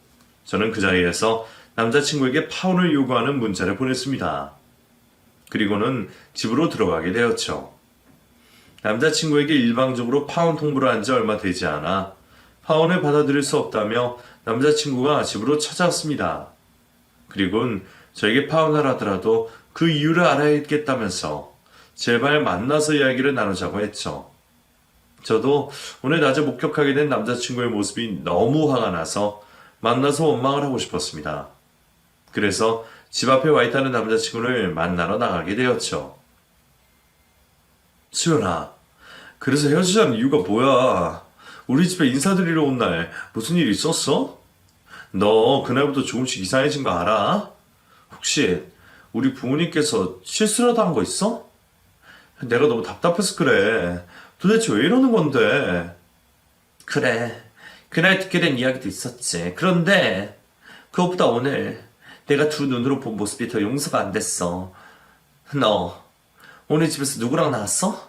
Speaker 1: 저는 그 자리에서 남자친구에게 파혼을 요구하는 문자를 보냈습니다. 그리고는 집으로 들어가게 되었죠. 남자친구에게 일방적으로 파혼 통보를 한 지 얼마 되지 않아 파혼을 받아들일 수 없다며 남자친구가 집으로 찾아왔습니다. 그리고는 저에게 파혼을 하더라도 그 이유를 알아야겠다면서 제발 만나서 이야기를 나누자고 했죠. 저도 오늘 낮에 목격하게 된 남자친구의 모습이 너무 화가 나서 만나서 원망을 하고 싶었습니다. 그래서 집 앞에 와 있다는 남자친구를 만나러 나가게 되었죠. 수연아, 그래서 헤어지자는 이유가 뭐야? 우리 집에 인사드리러 온 날 무슨 일 있었어? 너 그날부터 조금씩 이상해진 거 알아? 혹시 우리 부모님께서 실수라도 한 거 있어? 내가 너무 답답해서 그래. 도대체 왜 이러는 건데?
Speaker 2: 그래, 그날 듣게 된 이야기도 있었지. 그런데 그것보다 오늘 내가 두 눈으로 본 모습이 더 용서가 안 됐어. 너 오늘 집에서 누구랑 나왔어?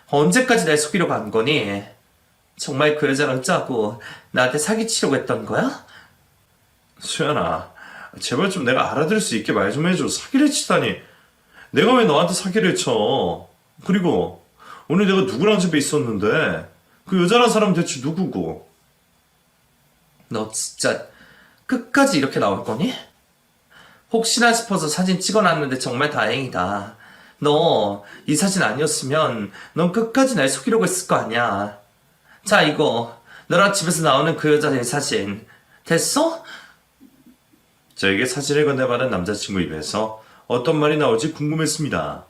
Speaker 2: 언제까지 날 속이려고 한 거니? 정말 그 여자랑 짜고 나한테 사기치려고 했던 거야?
Speaker 1: 수연아, 제발 좀 내가 알아들을 수 있게 말 좀 해줘. 사기를 치다니. 내가 왜 너한테 사기를 쳐? 그리고 오늘 내가 누구랑 집에 있었는데 그 여자란 사람 대체 누구고?
Speaker 2: 너 진짜 끝까지 이렇게 나올 거니? 혹시나 싶어서 사진 찍어놨는데 정말 다행이다. 너 이 사진 아니었으면 넌 끝까지 날 속이려고 했을 거 아니야. 자, 이거 너랑 집에서 나오는 그 여자의 사진 됐어?
Speaker 1: 저에게 사진을 건네받은 남자친구 입에서 어떤 말이 나올지 궁금했습니다.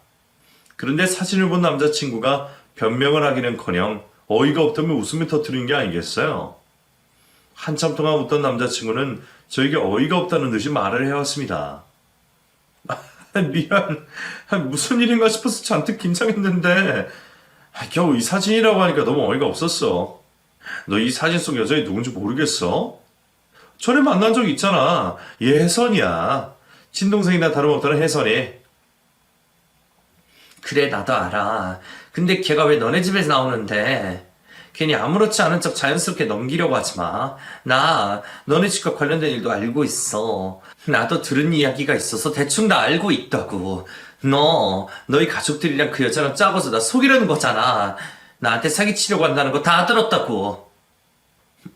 Speaker 1: 그런데 사진을 본 남자친구가 변명을 하기는커녕 어이가 없다며 웃음을 터뜨린 게 아니겠어요. 한참 동안 웃던 남자친구는 저에게 어이가 없다는 듯이 말을 해왔습니다. 미안, 무슨 일인가 싶어서 잔뜩 긴장했는데 겨우 이 사진이라고 하니까 너무 어이가 없었어. 너 이 사진 속 여자애 누군지 모르겠어? 전에 만난 적 있잖아. 얘 혜선이야. 친동생이나 다름없다는 혜선이.
Speaker 2: 그래, 나도 알아. 근데 걔가 왜 너네 집에서 나오는데? 괜히 아무렇지 않은 척 자연스럽게 넘기려고 하지 마. 나 너네 집과 관련된 일도 알고 있어. 나도 들은 이야기가 있어서 대충 다 알고 있다고. 너희 가족들이랑 그 여자랑 짜고서 나 속이려는 거잖아. 나한테 사기치려고 한다는 거 다 들었다고.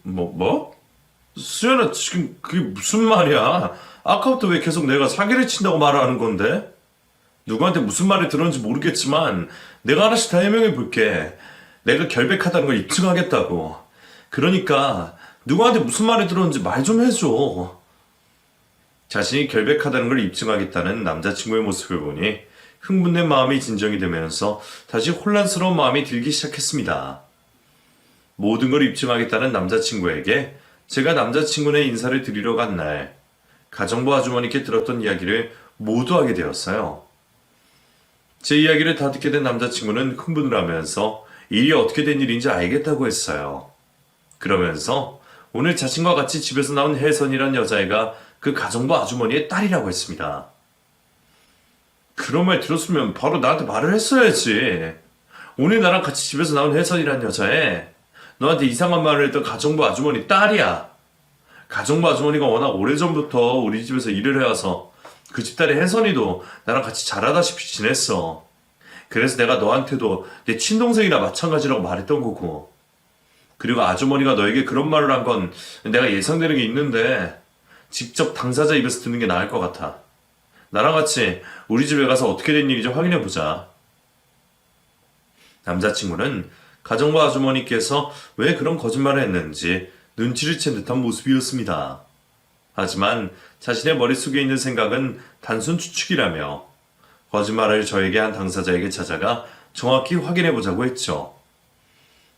Speaker 1: 뭐? 수연아, 지금 그게 무슨 말이야? 아까부터 왜 계속 내가 사기를 친다고 말을 하는 건데? 누구한테 무슨 말을 들었는지 모르겠지만 내가 하나씩 다 해명해 볼게. 내가 결백하다는 걸 입증하겠다고. 그러니까 누구한테 무슨 말을 들었는지 말 좀 해줘. 자신이 결백하다는 걸 입증하겠다는 남자친구의 모습을 보니 흥분된 마음이 진정이 되면서 다시 혼란스러운 마음이 들기 시작했습니다. 모든 걸 입증하겠다는 남자친구에게 제가 남자친구네 인사를 드리러 간 날, 가정부 아주머니께 들었던 이야기를 모두 하게 되었어요. 제 이야기를 다 듣게 된 남자친구는 흥분을 하면서 일이 어떻게 된 일인지 알겠다고 했어요. 그러면서 오늘 자신과 같이 집에서 나온 혜선이란 여자애가 그 가정부 아주머니의 딸이라고 했습니다. 그런 말 들었으면 바로 나한테 말을 했어야지. 오늘 나랑 같이 집에서 나온 혜선이란 여자애, 너한테 이상한 말을 했던 가정부 아주머니 딸이야. 가정부 아주머니가 워낙 오래전부터 우리 집에서 일을 해와서 그 집딸의 혜선이도 나랑 같이 자라다시피 지냈어. 그래서 내가 너한테도 내 친동생이나 마찬가지라고 말했던 거고. 그리고 아주머니가 너에게 그런 말을 한 건 내가 예상되는 게 있는데 직접 당사자 입에서 듣는 게 나을 것 같아. 나랑 같이 우리 집에 가서 어떻게 된 일인지 확인해 보자. 남자친구는 가정부 아주머니께서 왜 그런 거짓말을 했는지 눈치를 챈 듯한 모습이었습니다. 하지만 자신의 머릿속에 있는 생각은 단순 추측이라며 거짓말을 저에게 한 당사자에게 찾아가 정확히 확인해 보자고 했죠.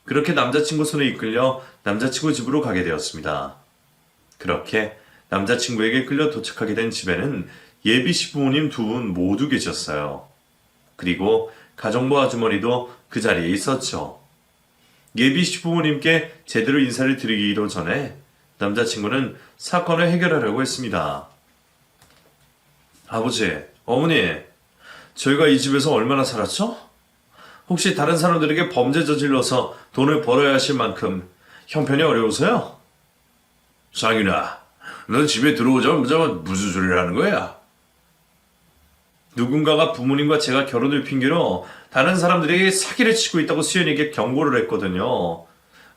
Speaker 1: 그렇게 남자친구 손에 이끌려 남자친구 집으로 가게 되었습니다. 그렇게 남자친구에게 끌려 도착하게 된 집에는 예비 시부모님 두 분 모두 계셨어요. 그리고 가정부 아주머니도 그 자리에 있었죠. 예비 시부모님께 제대로 인사를 드리기도 전에 남자친구는 사건을 해결하려고 했습니다. 아버지, 어머니, 저희가 이 집에서 얼마나 살았죠? 혹시 다른 사람들에게 범죄 저질러서 돈을 벌어야 하실 만큼 형편이 어려우세요? 상윤아, 넌 집에 들어오자마자 무슨 소리를 하는 거야? 누군가가 부모님과 제가 결혼을 핑계로 다른 사람들에게 사기를 치고 있다고 수연이에게 경고를 했거든요.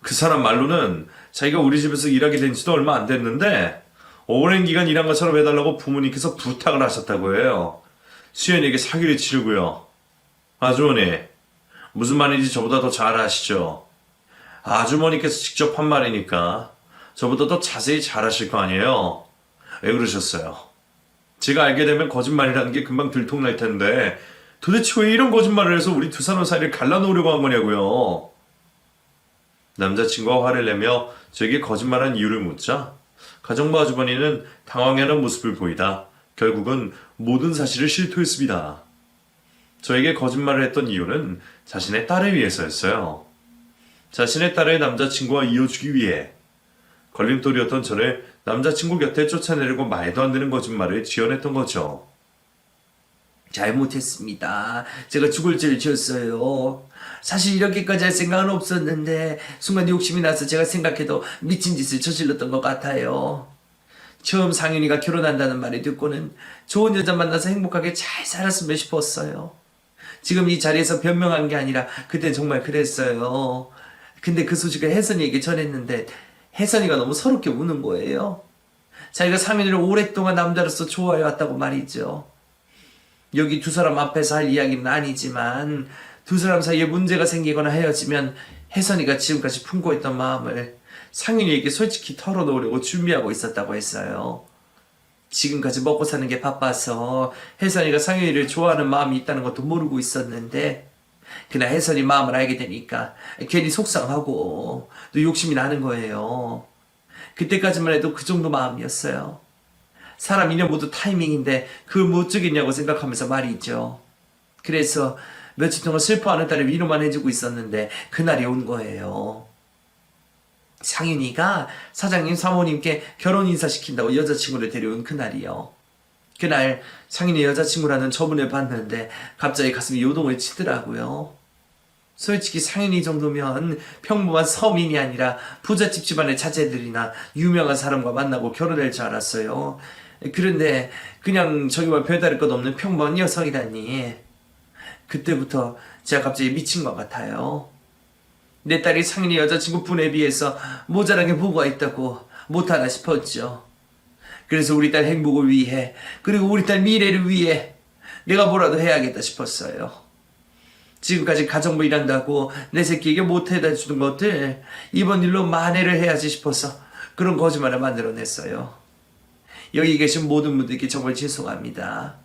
Speaker 1: 그 사람 말로는 자기가 우리 집에서 일하게 된 지도 얼마 안 됐는데 오랜 기간 일한 것처럼 해달라고 부모님께서 부탁을 하셨다고 해요. 수연이에게 사기를 치려고요. 아주머니, 무슨 말인지 저보다 더 잘 아시죠? 아주머니께서 직접 한 말이니까 저보다 더 자세히 잘 아실 거 아니에요? 왜 그러셨어요? 제가 알게 되면 거짓말이라는 게 금방 들통날 텐데 도대체 왜 이런 거짓말을 해서 우리 두 사람 사이를 갈라놓으려고 한 거냐고요? 남자친구가 화를 내며 저에게 거짓말한 이유를 묻자 가정부 아주머니는 당황해하는 모습을 보이다 결국은 모든 사실을 실토했습니다. 저에게 거짓말을 했던 이유는 자신의 딸을 위해서였어요. 자신의 딸을 남자친구와 이어주기 위해 걸림돌이었던 저를 남자친구 곁에 쫓아내려고 말도 안 되는 거짓말을 지어냈던 거죠.
Speaker 2: 잘못했습니다. 제가 죽을 죄를 지었어요. 사실 이렇게까지 할 생각은 없었는데 순간 욕심이 나서 제가 생각해도 미친 짓을 저질렀던 것 같아요. 처음 상윤이가 결혼한다는 말을 듣고는 좋은 여자 만나서 행복하게 잘 살았으면 싶었어요. 지금 이 자리에서 변명한 게 아니라 그땐 정말 그랬어요. 근데 그 소식을 혜선이에게 전했는데 혜선이가 너무 서럽게 우는 거예요. 자기가 상윤이를 오랫동안 남자로서 좋아해왔다고 말이죠. 여기 두 사람 앞에서 할 이야기는 아니지만 두 사람 사이에 문제가 생기거나 헤어지면 혜선이가 지금까지 품고 있던 마음을 상윤이에게 솔직히 털어놓으려고 준비하고 있었다고 했어요. 지금까지 먹고 사는 게 바빠서 혜선이가 상윤이를 좋아하는 마음이 있다는 것도 모르고 있었는데 그날 혜선이 마음을 알게 되니까 괜히 속상하고 또 욕심이 나는 거예요. 그때까지만 해도 그 정도 마음이었어요. 사람 인연 모두 타이밍인데 그걸 못 주겠냐고 생각하면서 말이죠. 그래서 며칠 동안 슬퍼하는 딸을 위로만 해주고 있었는데 그날이 온 거예요. 상윤이가 사장님 사모님께 결혼 인사시킨다고 여자친구를 데려온 그날이요. 그날 상윤이 여자친구라는 저분을 봤는데 갑자기 가슴이 요동을 치더라고요. 솔직히 상윤이 정도면 평범한 서민이 아니라 부잣집 집안의 자제들이나 유명한 사람과 만나고 결혼할 줄 알았어요. 그런데 그냥 저기와 별다를 것 없는 평범한 여성이라니. 그때부터 제가 갑자기 미친 것 같아요. 내 딸이 상윤이 여자친구분에 비해서 모자란 게 뭐가 있다고 못하나 싶었죠. 그래서 우리 딸 행복을 위해 그리고 우리 딸 미래를 위해 내가 뭐라도 해야겠다 싶었어요. 지금까지 가정부 일한다고 내 새끼에게 못해다 주는 것들 이번 일로 만회를 해야지 싶어서 그런 거짓말을 만들어냈어요. 여기 계신 모든 분들께 정말 죄송합니다.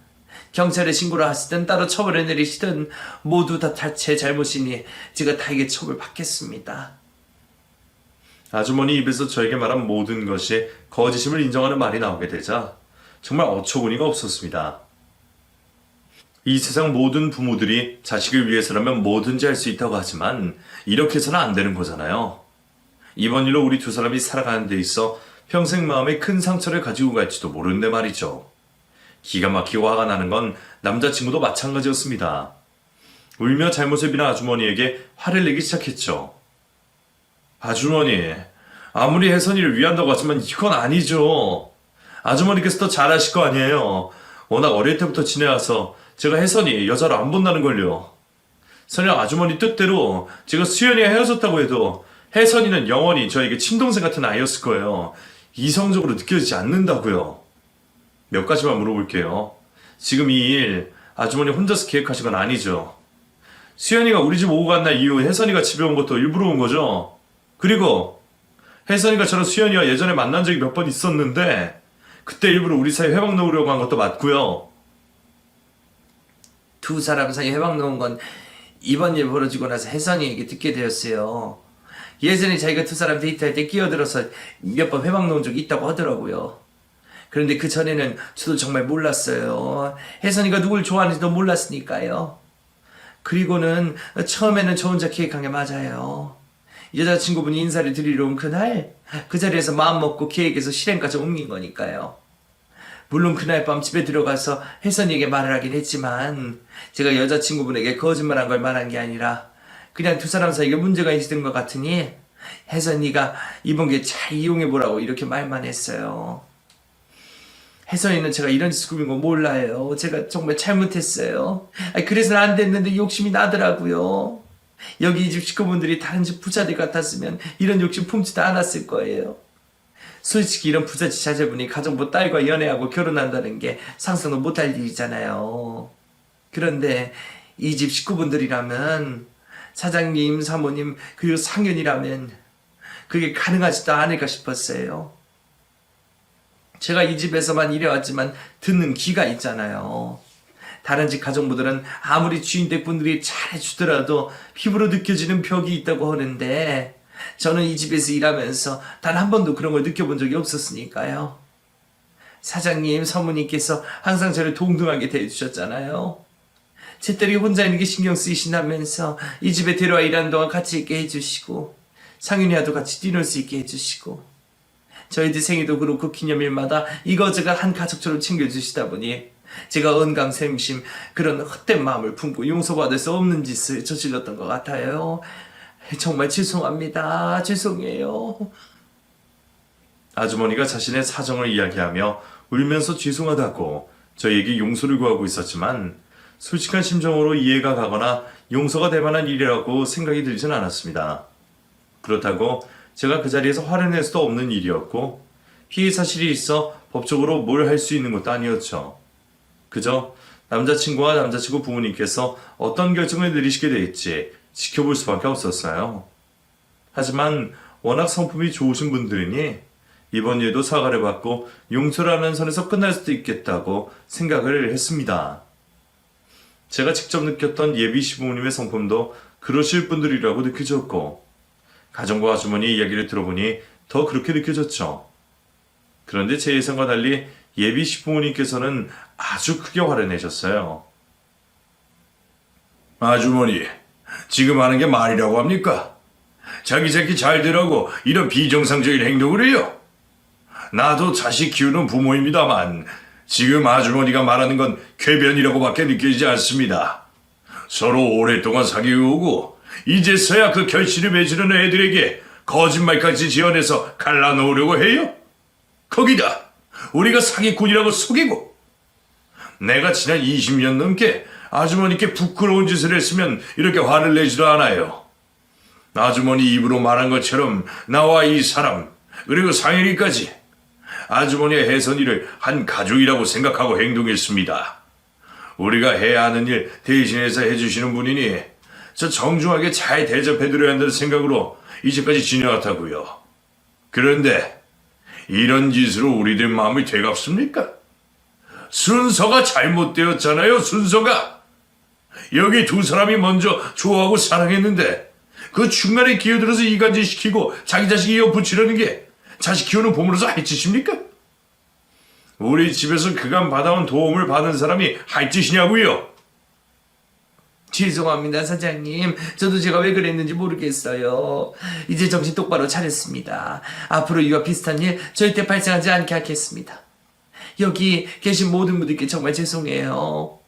Speaker 2: 경찰에 신고를 하시든 따로 처벌을 내리시든 모두 다 제 잘못이니 제가 다에게 처벌 받겠습니다.
Speaker 1: 아주머니 입에서 저에게 말한 모든 것이 거짓임을 인정하는 말이 나오게 되자 정말 어처구니가 없었습니다. 이 세상 모든 부모들이 자식을 위해서라면 뭐든지 할 수 있다고 하지만 이렇게 해서는 안 되는 거잖아요. 이번 일로 우리 두 사람이 살아가는 데 있어 평생 마음에 큰 상처를 가지고 갈지도 모르는데 말이죠. 기가 막히고 화가 나는 건 남자친구도 마찬가지였습니다. 울며 잘못을 비난 아주머니에게 화를 내기 시작했죠. 아주머니, 아무리 혜선이를 위한다고 하지만 이건 아니죠. 아주머니께서 더 잘하실 거 아니에요. 워낙 어릴 때부터 지내와서 제가 혜선이 여자로 안 본다는 걸요. 설령 아주머니 뜻대로 제가 수연이와 헤어졌다고 해도 혜선이는 영원히 저에게 친동생 같은 아이였을 거예요. 이성적으로 느껴지지 않는다고요. 몇 가지만 물어볼게요. 지금 이 일 아주머니 혼자서 계획하신 건 아니죠? 수연이가 우리 집 오고 간 날 이후 혜선이가 집에 온 것도 일부러 온 거죠? 그리고 혜선이가 저랑 수연이와 예전에 만난 적이 몇 번 있었는데 그때 일부러 우리 사이 회방 놓으려고 한 것도 맞고요.
Speaker 2: 두 사람 사이 회방 놓은 건 이번 일 벌어지고 나서 혜선이에게 듣게 되었어요. 예전에 자기가 두 사람 데이트할 때 끼어들어서 몇 번 회방 놓은 적이 있다고 하더라고요. 그런데 그 전에는 저도 정말 몰랐어요. 혜선이가 누굴 좋아하는지도 몰랐으니까요. 그리고는 처음에는 저 혼자 계획한 게 맞아요. 여자친구분이 인사를 드리러 온 그날 그 자리에서 마음먹고 계획해서 실행까지 옮긴 거니까요. 물론 그날 밤 집에 들어가서 혜선이에게 말을 하긴 했지만 제가 여자친구분에게 거짓말한 걸 말한 게 아니라 그냥 두 사람 사이에 문제가 있었던 것 같으니 혜선이가 이번 기회 잘 이용해보라고 이렇게 말만 했어요. 혜선이는 제가 이런 짓을 꾸민 거 몰라요. 제가 정말 잘못했어요. 그래서는 안 됐는데 욕심이 나더라고요. 여기 이 집 식구분들이 다른 집 부자들 같았으면 이런 욕심 품지도 않았을 거예요. 솔직히 이런 부잣집 자제분이 가정부 딸과 연애하고 결혼한다는 게 상상도 못할 일이잖아요. 그런데 이 집 식구분들이라면 사장님, 사모님, 그리고 상윤이라면 그게 가능하지도 않을까 싶었어요. 제가 이 집에서만 일해왔지만 듣는 귀가 있잖아요. 다른 집 가정부들은 아무리 주인댁분들이 잘해주더라도 피부로 느껴지는 벽이 있다고 하는데 저는 이 집에서 일하면서 단 한 번도 그런 걸 느껴본 적이 없었으니까요. 사장님, 사모님께서 항상 저를 동등하게 대해주셨잖아요. 제 딸이 혼자 있는 게 신경 쓰이신다면서 이 집에 데려와 일하는 동안 같이 있게 해주시고 상윤이와도 같이 뛰놀 수 있게 해주시고 저희들 생일도 그렇고 기념일마다 이거저거 한 가족처럼 챙겨주시다 보니 제가 언강생심 그런 헛된 마음을 품고 용서받을 수 없는 짓을 저질렀던 것 같아요. 정말 죄송합니다. 죄송해요.
Speaker 1: 아주머니가 자신의 사정을 이야기하며 울면서 죄송하다고 저희에게 용서를 구하고 있었지만 솔직한 심정으로 이해가 가거나 용서가 될 만한 일이라고 생각이 들진 않았습니다. 그렇다고 제가 그 자리에서 화를 낼 수도 없는 일이었고 피해 사실이 있어 법적으로 뭘 할 수 있는 것도 아니었죠. 그저 남자친구와 남자친구 부모님께서 어떤 결정을 내리시게 될지 지켜볼 수밖에 없었어요. 하지만 워낙 성품이 좋으신 분들이니 이번 일도 사과를 받고 용서를 하는 선에서 끝날 수도 있겠다고 생각을 했습니다. 제가 직접 느꼈던 예비 시부모님의 성품도 그러실 분들이라고 느껴졌고 가정과 아주머니의 이야기를 들어보니 더 그렇게 느껴졌죠. 그런데 제 예상과 달리 예비 시부모님께서는 아주 크게 화를 내셨어요. 아주머니, 지금 하는 게 말이라고 합니까? 자기 새끼 잘 되라고 이런 비정상적인 행동을 해요. 나도 자식 키우는 부모입니다만 지금 아주머니가 말하는 건 궤변이라고밖에 느껴지지 않습니다. 서로 오랫동안 사귀어오고 이제서야 그 결실을 맺으려는 애들에게 거짓말까지 지어내서 갈라놓으려고 해요? 거기다 우리가 사기꾼이라고 속이고 내가 지난 20년 넘게 아주머니께 부끄러운 짓을 했으면 이렇게 화를 내지도 않아요. 아주머니 입으로 말한 것처럼 나와 이 사람 그리고 상현이까지 아주머니의 해선 일을 한 가족이라고 생각하고 행동했습니다. 우리가 해야 하는 일 대신해서 해주시는 분이니 저 정중하게 잘 대접해드려야 한다는 생각으로 이제까지 지내왔다고요. 그런데 이런 짓으로 우리들 마음이 되갑습니까? 순서가 잘못되었잖아요, 순서가. 여기 두 사람이 먼저 좋아하고 사랑했는데 그 중간에 끼어들어서 이간질시키고 자기 자식 이어붙이려는 게 자식 키우는 부모로서 할 짓입니까? 우리 집에서 그간 받아온 도움을 받은 사람이 할 짓이냐고요?
Speaker 2: 죄송합니다, 사장님. 저도 제가 왜 그랬는지 모르겠어요. 이제 정신 똑바로 차렸습니다. 앞으로 이와 비슷한 일 절대 발생하지 않게 하겠습니다. 여기 계신 모든 분들께 정말 죄송해요.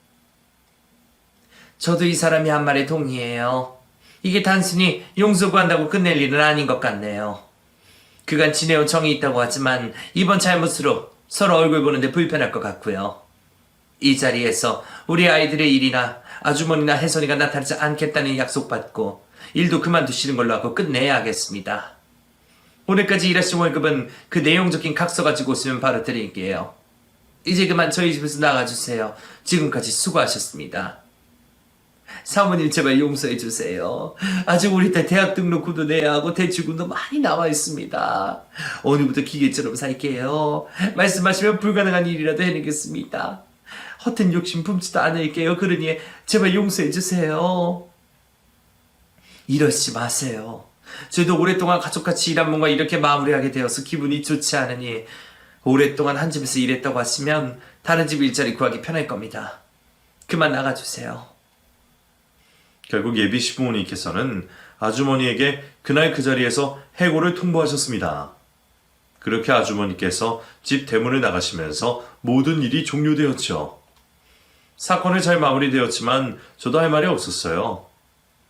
Speaker 2: 저도 이 사람이 한 말에 동의해요. 이게 단순히 용서 구한다고 끝낼 일은 아닌 것 같네요. 그간 지내온 정이 있다고 하지만 이번 잘못으로 서로 얼굴 보는데 불편할 것 같고요. 이 자리에서 우리 아이들의 일이나 아주머니나 혜선이가 나타나지 않겠다는 약속받고 일도 그만두시는 걸로 하고 끝내야겠습니다. 오늘까지 일하신 월급은 그 내용 적힌 각서 가지고 오시면 바로 드릴게요. 이제 그만 저희 집에서 나가주세요. 지금까지 수고하셨습니다. 사모님 제발 용서해 주세요. 아직 우리 딸 대학 등록금도 내야 하고 대출금도 많이 남아 있습니다. 오늘부터 기계처럼 살게요. 말씀하시면 불가능한 일이라도 해내겠습니다. 헛된 욕심 품지도 않을게요. 그러니 제발 용서해 주세요. 이러지 마세요. 저도 오랫동안 가족같이 일한 분과 이렇게 마무리하게 되어서 기분이 좋지 않으니 오랫동안 한 집에서 일했다고 하시면 다른 집 일자리 구하기 편할 겁니다. 그만 나가주세요.
Speaker 1: 결국 예비 시부모님께서는 아주머니에게 그날 그 자리에서 해고를 통보하셨습니다. 그렇게 아주머니께서 집 대문을 나가시면서 모든 일이 종료되었죠. 사건은 잘 마무리되었지만 저도 할 말이 없었어요.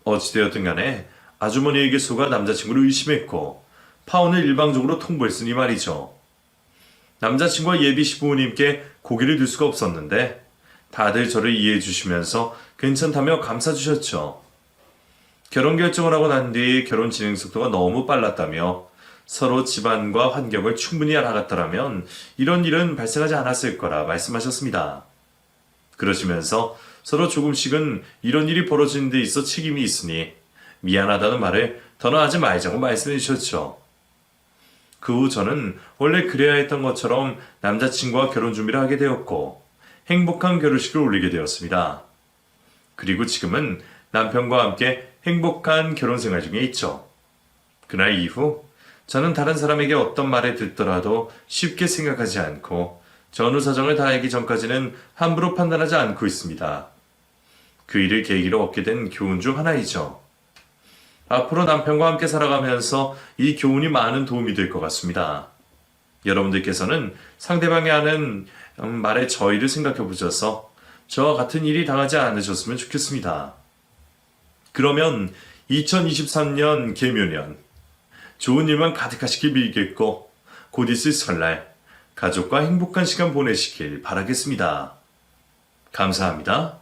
Speaker 1: 어찌되었든 간에 아주머니에게 속아 남자친구를 의심했고 파혼을 일방적으로 통보했으니 말이죠. 남자친구와 예비 시부모님께 고개를 들 수가 없었는데 다들 저를 이해해 주시면서 괜찮다며 감싸 주셨죠. 결혼 결정을 하고 난 뒤 결혼 진행 속도가 너무 빨랐다며 서로 집안과 환경을 충분히 알아갔더라면 이런 일은 발생하지 않았을 거라 말씀하셨습니다. 그러시면서 서로 조금씩은 이런 일이 벌어지는 데 있어 책임이 있으니 미안하다는 말을 더는 하지 말자고 말씀해 주셨죠. 그 후 저는 원래 그래야 했던 것처럼 남자친구와 결혼 준비를 하게 되었고 행복한 결혼식을 올리게 되었습니다. 그리고 지금은 남편과 함께 행복한 결혼 생활 중에 있죠. 그날 이후 저는 다른 사람에게 어떤 말을 듣더라도 쉽게 생각하지 않고 전후 사정을 다 알기 전까지는 함부로 판단하지 않고 있습니다. 그 일을 계기로 얻게 된 교훈 중 하나이죠. 앞으로 남편과 함께 살아가면서 이 교훈이 많은 도움이 될 것 같습니다. 여러분들께서는 상대방이 하는 말에 저희를 생각해 보셔서 저와 같은 일이 당하지 않으셨으면 좋겠습니다. 그러면 2023년 개묘년 좋은 일만 가득하시길 빌겠고 곧 있을 설날, 가족과 행복한 시간 보내시길 바라겠습니다. 감사합니다.